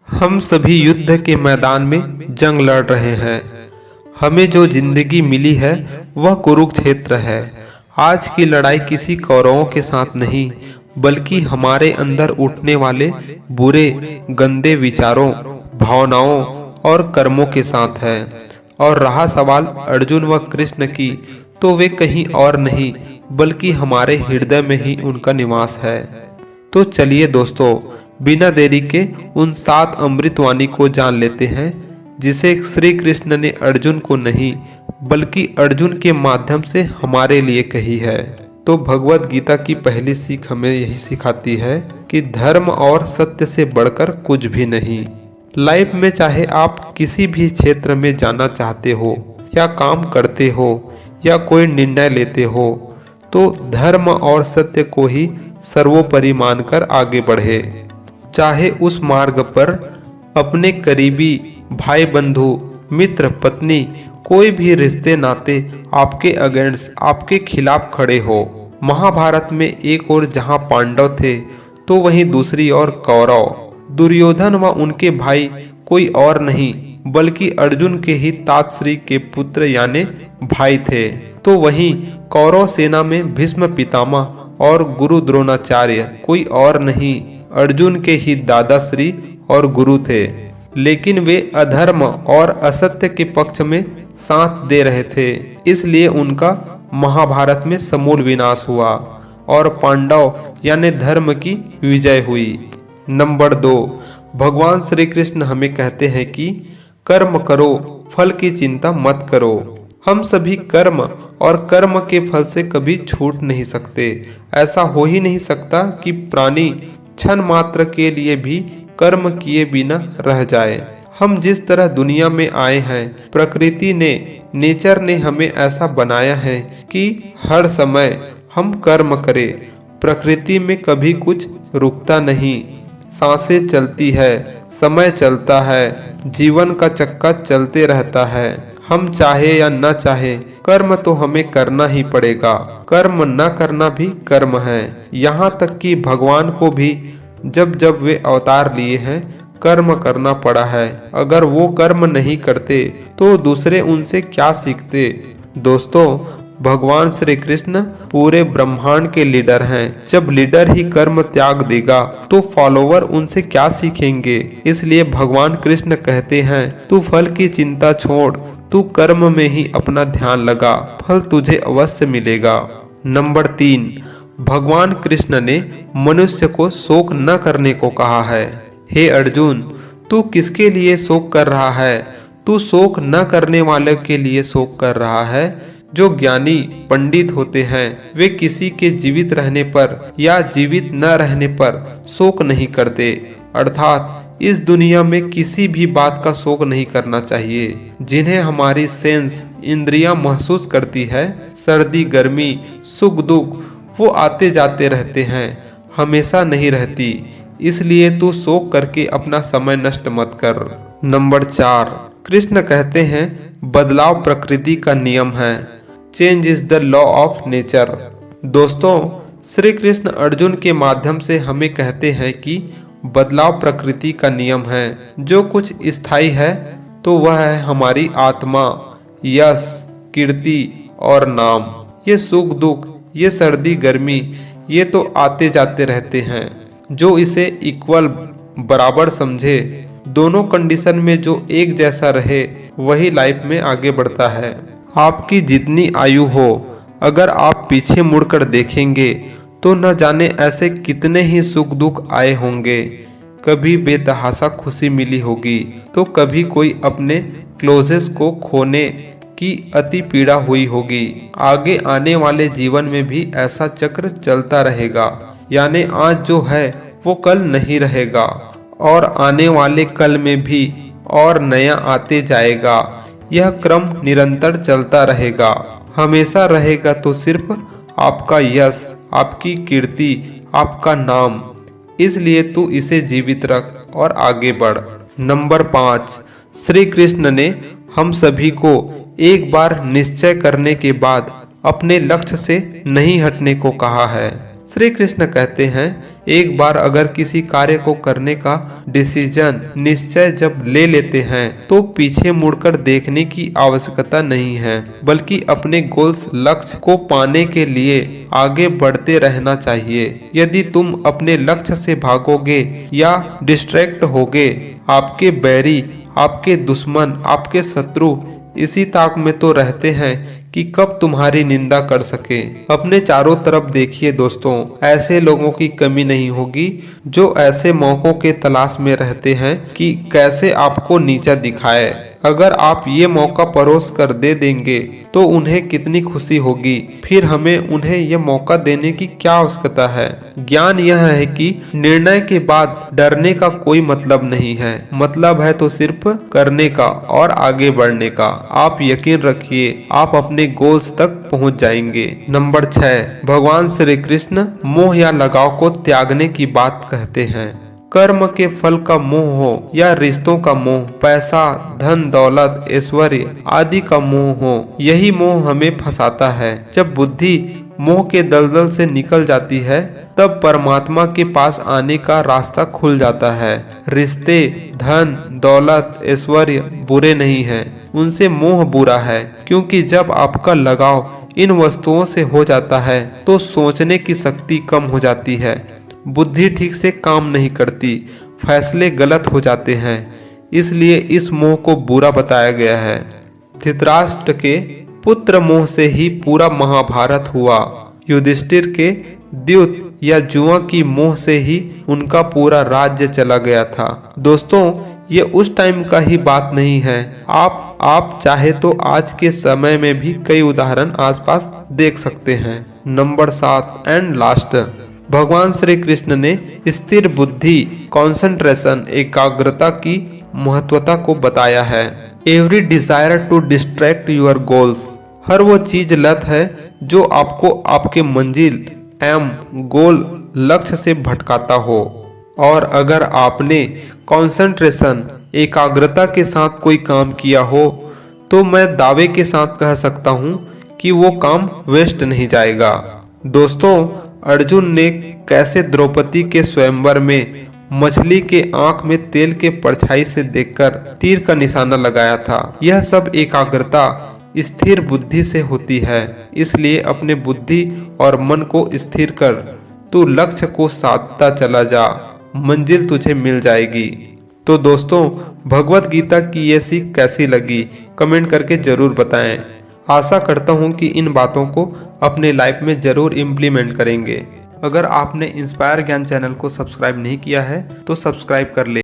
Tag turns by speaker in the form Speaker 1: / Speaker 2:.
Speaker 1: हम सभी युद्ध के मैदान में जंग लड़ रहे हैं। हमें जो जिंदगी मिली है वह कुरुक्षेत्र है। आज की लड़ाई किसी कौरवों के साथ नहीं, बल्कि हमारे अंदर उठने वाले बुरे गंदे विचारों, भावनाओं और कर्मों के साथ है। और रहा सवाल अर्जुन व कृष्ण की, तो वे कहीं और नहीं बल्कि हमारे हृदय में ही उनका निवास है। तो चलिए दोस्तों, बिना देरी के उन 7 अमृतवाणी को जान लेते हैं जिसे श्री कृष्ण ने अर्जुन को नहीं बल्कि अर्जुन के माध्यम से हमारे लिए कही है। तो भगवत गीता की पहली सीख हमें यही सिखाती है कि धर्म और सत्य से बढ़कर कुछ भी नहीं। लाइफ में चाहे आप किसी भी क्षेत्र में जाना चाहते हो या काम करते हो या कोई निर्णय लेते हो, तो धर्म और सत्य को ही सर्वोपरि मानकर आगे बढ़े। चाहे उस मार्ग पर अपने करीबी भाई बंधु मित्र पत्नी कोई भी रिश्ते नाते आपके अगेंस्ट आपके खिलाफ खड़े हो। महाभारत में एक ओर जहां पांडव थे तो वहीं दूसरी ओर कौरव। दुर्योधन व उनके भाई कोई और नहीं बल्कि अर्जुन के ही तातश्री के पुत्र यानी भाई थे। तो वहीं कौरव सेना में भीष्म पितामह और गुरु द्रोणाचार्य कोई और नहीं अर्जुन के ही दादाश्री और गुरु थे। लेकिन वे अधर्म और असत्य के पक्ष में साथ दे रहे थे, इसलिए उनका महाभारत में समूल विनाश हुआ और पांडव यानी धर्म की विजय हुई। नंबर 2, भगवान श्री कृष्ण हमें कहते हैं कि कर्म करो, फल की चिंता मत करो। हम सभी कर्म और कर्म के फल से कभी छूट नहीं सकते। ऐसा हो ही नहीं सकता कि प्राणी क्षण मात्र के लिए भी कर्म किए बिना रह जाए। हम जिस तरह दुनिया में आए हैं, प्रकृति ने नेचर ने हमें ऐसा बनाया है कि हर समय हम कर्म करें। प्रकृति में कभी कुछ रुकता नहीं, सांसें चलती है, समय चलता है, जीवन का चक्का चलते रहता है। हम चाहे या न चाहे कर्म तो हमें करना ही पड़ेगा। कर्म न करना भी कर्म है। यहाँ तक कि भगवान को भी जब जब वे अवतार लिए हैं कर्म करना पड़ा है। अगर वो कर्म नहीं करते तो दूसरे उनसे क्या सीखते। दोस्तों, भगवान श्री कृष्ण पूरे ब्रह्मांड के लीडर हैं। जब लीडर ही कर्म त्याग देगा तो फॉलोवर उनसे क्या सीखेंगे। इसलिए भगवान कृष्ण कहते हैं, तू फल की चिंता छोड़, तू कर्म में ही अपना ध्यान लगा, फल तुझे अवश्य मिलेगा। नंबर 3, भगवान कृष्ण ने मनुष्य को शोक न करने को कहा है। हे अर्जुन, तू किसके लिए शोक कर रहा है? तू शोक न करने वाले के लिए शोक कर रहा है। जो ज्ञानी पंडित होते हैं वे किसी के जीवित रहने पर या जीवित न रहने पर शोक नहीं करते। अर्थात इस दुनिया में किसी भी बात का शोक नहीं करना चाहिए। जिन्हें हमारी सेंस इंद्रियां महसूस करती है, सर्दी गर्मी सुख दुख, वो आते जाते रहते हैं, हमेशा नहीं रहती। इसलिए तू शोक करके अपना समय नष्ट मत कर। नंबर 4, कृष्ण कहते हैं बदलाव प्रकृति का नियम है। Change is the law of nature. दोस्तों, श्री कृष्ण अर्जुन के माध्यम से हमें कहते हैं कि बदलाव प्रकृति का नियम है। जो कुछ स्थायी है तो वह है हमारी आत्मा, यश, कीर्ति और नाम। ये सुख दुख, ये सर्दी गर्मी, ये तो आते जाते रहते हैं। जो इसे इक्वल बराबर समझे, दोनों कंडीशन में जो एक जैसा रहे, वही लाइफ में आगे बढ़ता है। आपकी जितनी आयु हो, अगर आप पीछे मुड़कर देखेंगे तो न जाने ऐसे कितने ही सुख दुख आए होंगे। कभी बेतहाशा खुशी मिली होगी तो कभी कोई अपने क्लोजेस्ट को खोने की अति पीड़ा हुई होगी। आगे आने वाले जीवन में भी ऐसा चक्र चलता रहेगा। यानी आज जो है वो कल नहीं रहेगा और आने वाले कल में भी और नया आते जाएगा। यह क्रम निरंतर चलता रहेगा, हमेशा रहेगा। तो सिर्फ आपका यश, आपकी कीर्ति, आपका नाम। इसलिए तू इसे जीवित रख और आगे बढ़। नंबर 5, श्री कृष्ण ने हम सभी को एक बार निश्चय करने के बाद अपने लक्ष्य से नहीं हटने को कहा है। श्री कृष्ण कहते हैं, एक बार अगर किसी कार्य को करने का डिसीजन निश्चय जब ले लेते हैं तो पीछे मुड़कर देखने की आवश्यकता नहीं है, बल्कि अपने गोल्स लक्ष्य को पाने के लिए आगे बढ़ते रहना चाहिए। यदि तुम अपने लक्ष्य से भागोगे या डिस्ट्रैक्ट होगे, आपके बैरी, आपके दुश्मन, आपके शत्रु इसी ताक में तो रहते हैं कि कब तुम्हारी निंदा कर सके। अपने चारों तरफ देखिए दोस्तों, ऐसे लोगों की कमी नहीं होगी जो ऐसे मौकों के तलाश में रहते हैं कि कैसे आपको नीचा दिखाए। अगर आप ये मौका परोस कर दे देंगे तो उन्हें कितनी खुशी होगी, फिर हमें उन्हें यह मौका देने की क्या आवश्यकता है। ज्ञान यह है कि निर्णय के बाद डरने का कोई मतलब नहीं है, मतलब है तो सिर्फ करने का और आगे बढ़ने का। आप यकीन रखिए, आप अपने गोल्स तक पहुंच जाएंगे। नंबर 6, भगवान श्री कृष्ण मोह या लगाव को त्यागने की बात कहते हैं। कर्म के फल का मोह हो या रिश्तों का मोह, पैसा, धन दौलत, ऐश्वर्य आदि का मोह हो, यही मोह हमें फंसाता है। जब बुद्धि मोह के दलदल से निकल जाती है तब परमात्मा के पास आने का रास्ता खुल जाता है। रिश्ते, धन, दौलत, ऐश्वर्य बुरे नहीं हैं, उनसे मोह बुरा है, क्योंकि जब आपका लगाव इन वस्तुओं से हो जाता है तो सोचने की शक्ति कम हो जाती है, बुद्धि ठीक से काम नहीं करती, फैसले गलत हो जाते हैं। इसलिए इस मोह को बुरा बताया गया है। धृतराष्ट्र के पुत्र मोह से ही पूरा महाभारत हुआ। युधिष्ठिर के द्यूत या जुआ की मोह से ही उनका पूरा राज्य चला गया था। दोस्तों, ये उस टाइम का ही बात नहीं है। आप चाहे तो आज के समय में भी कई उदाहरण आसपास देख सकते हैं। नंबर 7 एंड लास्ट, भगवान श्री कृष्ण ने स्थिर बुद्धि, कंसंट्रेशन, एकाग्रता की महत्वता को बताया है। Every desire to distract your goals, हर वो चीज लत है जो आपको आपके मंजिल, एम, गोल, लक्ष्य से भटकाता हो। और अगर आपने कंसंट्रेशन, एकाग्रता के साथ कोई काम किया हो तो मैं दावे के साथ कह सकता हूँ कि वो काम वेस्ट नहीं जाएगा। दोस्तों, अर्जुन ने कैसे द्रौपदी के स्वयंवर में मछली के आंख में तेल के परछाई से देखकर तीर का निशाना लगाया था, यह सब एकाग्रता, स्थिर बुद्धि से होती है। इसलिए अपने बुद्धि और मन को स्थिर कर, तू लक्ष्य को साधता चला जा, मंजिल तुझे मिल जाएगी। तो दोस्तों, भगवत गीता की ये सीख कैसी लगी कमेंट करके जरूर बताएं। आशा करता हूँ कि इन बातों को अपने लाइफ में जरूर इम्प्लीमेंट करेंगे। अगर आपने इंस्पायर ज्ञान चैनल को सब्सक्राइब नहीं किया है तो सब्सक्राइब कर ले।